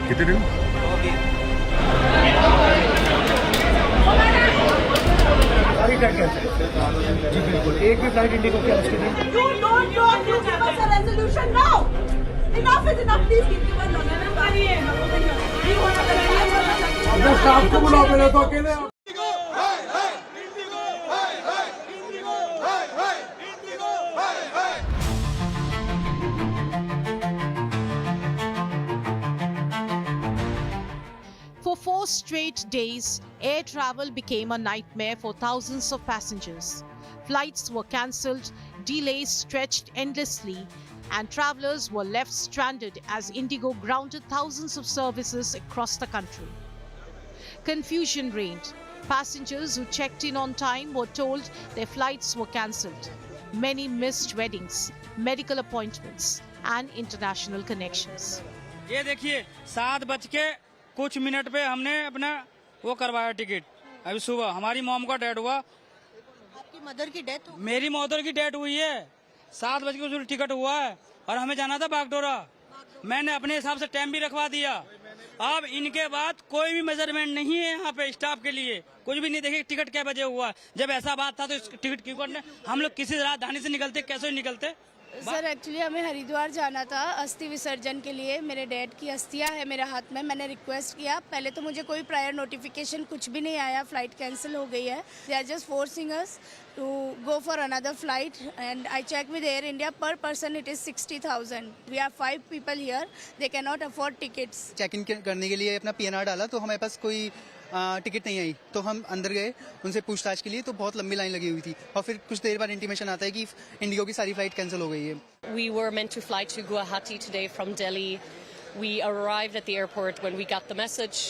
कितने दिन? सारी फ्लाइट कैंसिल। जी बिल्कुल, एक भी फ्लाइट इंडिगो की आज के दिन। You don't know you give us a resolution now. Enough is enough. Please keep your mouth shut. अपने स्टाफ को बुलाओ, मेरे तो अकेले। For 4 straight days, air travel became a nightmare for thousands of passengers. Flights were cancelled, delays stretched endlessly, and travelers were left stranded as Indigo grounded thousands of services across the country. Confusion reigned. Passengers who checked in on time were told their flights were cancelled. Many missed weddings, medical appointments, and international connections. ये देखिए 7:00 पे हमने अपना वो करवाया ticket. अभी सुबह हमारी मॉम का डेथ हुआ। आपकी मदर की डेथ हो? मेरी मदर की डेथ हुई है। 7:00 उस टिकट हुआ है और हमें जाना था बागडोरा। मैंने अपने हिसाब से टाइम भी रखवा दिया। अब इनके बाद कोई भी मेजरमेंट नहीं है यहाँ पे स्टाफ के लिए। कुछ भी नहीं देखिए टिकट क्या बजे हुआ है। जब ऐसा बात था तो इस टिकट क्यों करने? हम लोग किसी राजधानी से निकलते कैसे निकलते? सर एक्चुअली हमें हरिद्वार जाना था अस्थि विसर्जन के लिए। मेरे डैड की अस्थियां है मेरे हाथ में। मैंने रिक्वेस्ट किया, पहले तो मुझे कोई प्रायर नोटिफिकेशन कुछ भी नहीं आया, फ्लाइट कैंसिल हो गई है। They are just forcing us to go for another flight and I check with Air India, पर person it is 60,000। We are 5 people here, they can not afford tickets. Check in करने के लिए अपना PNR डाला तो हमारे पास कोई टिकट नहीं आई, तो हम अंदर गए उनसे पूछताछ के लिए, तो बहुत लंबी लाइन लगी हुई थी। और फिर कुछ देर बाद इंटीमेशन आता है कि इंडिगो की सारी फ्लाइट कैंसिल हो गई है। We were meant to fly to Guwahati today from Delhi. We arrived at the airport when we got the message.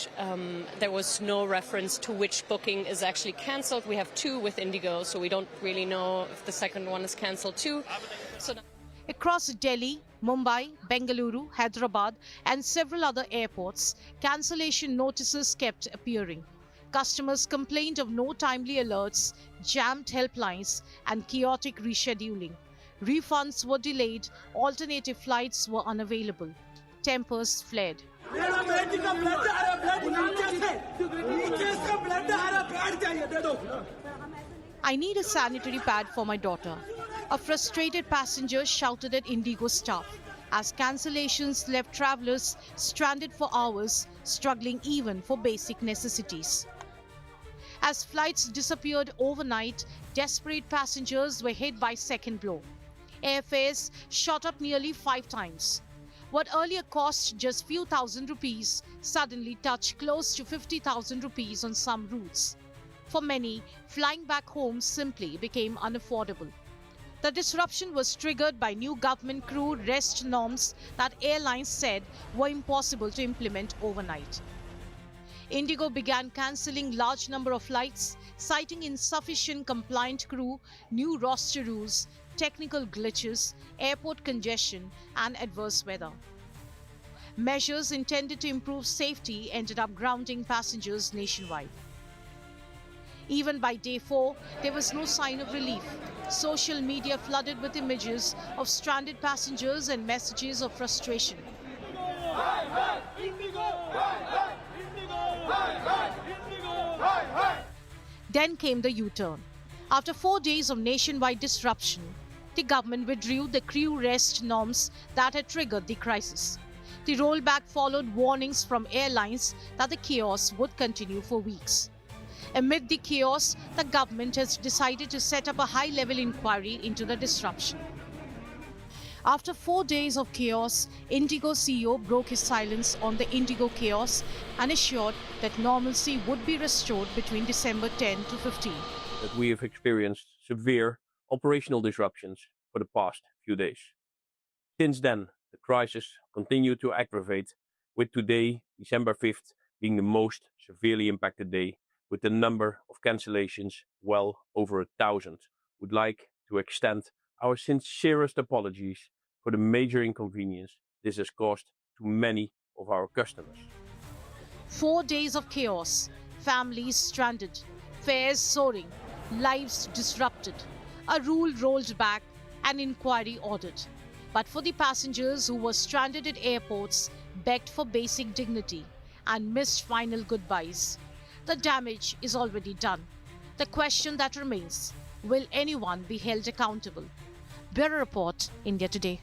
There was no reference to which booking is actually cancelled. We have 2 with Indigo, so we don't really know if the second one is cancelled too. So Across Delhi, Mumbai, Bengaluru, Hyderabad, and several other airports, cancellation notices kept appearing. Customers complained of no timely alerts, jammed helplines, and chaotic rescheduling. Refunds were delayed, alternative flights were unavailable. Tempers flared. I need a sanitary pad for my daughter. A frustrated passenger shouted at Indigo staff as cancellations left travelers stranded for hours, struggling even for basic necessities. As flights disappeared overnight, desperate passengers were hit by second blow. Airfares shot up nearly 5 times. What earlier cost just few thousand rupees suddenly touched close to 50,000 rupees on some routes. For many, flying back home simply became unaffordable. The disruption was triggered by new government crew rest norms that airlines said were impossible to implement overnight. Indigo began cancelling large number of flights, citing insufficient compliant crew, new roster rules, technical glitches, airport congestion, and adverse weather. Measures intended to improve safety ended up grounding passengers nationwide. Even by day 4, there was no sign of relief. Social media flooded with images of stranded passengers and messages of frustration. Then came the U-turn. After 4 days of nationwide disruption, the government withdrew the crew rest norms that had triggered the crisis. The rollback followed warnings from airlines that the chaos would continue for weeks. Amid the chaos, the government has decided to set up a high-level inquiry into the disruption. After 4 days of chaos, Indigo CEO broke his silence on the Indigo chaos and assured that normalcy would be restored between December 10 to 15. That we have experienced severe operational disruptions for the past few days. Since then, the crisis continued to aggravate, with today, December 5th, being the most severely impacted day, with the number of cancellations well over 1,000. Would like to extend our sincerest apologies for the major inconvenience this has caused to many of our customers. 4 days of chaos, families stranded, fares soaring, lives disrupted, a rule rolled back, an inquiry ordered. But for the passengers who were stranded at airports, begged for basic dignity, and missed final goodbyes, the damage is already done. The question that remains, will anyone be held accountable? Bureau Report, India Today.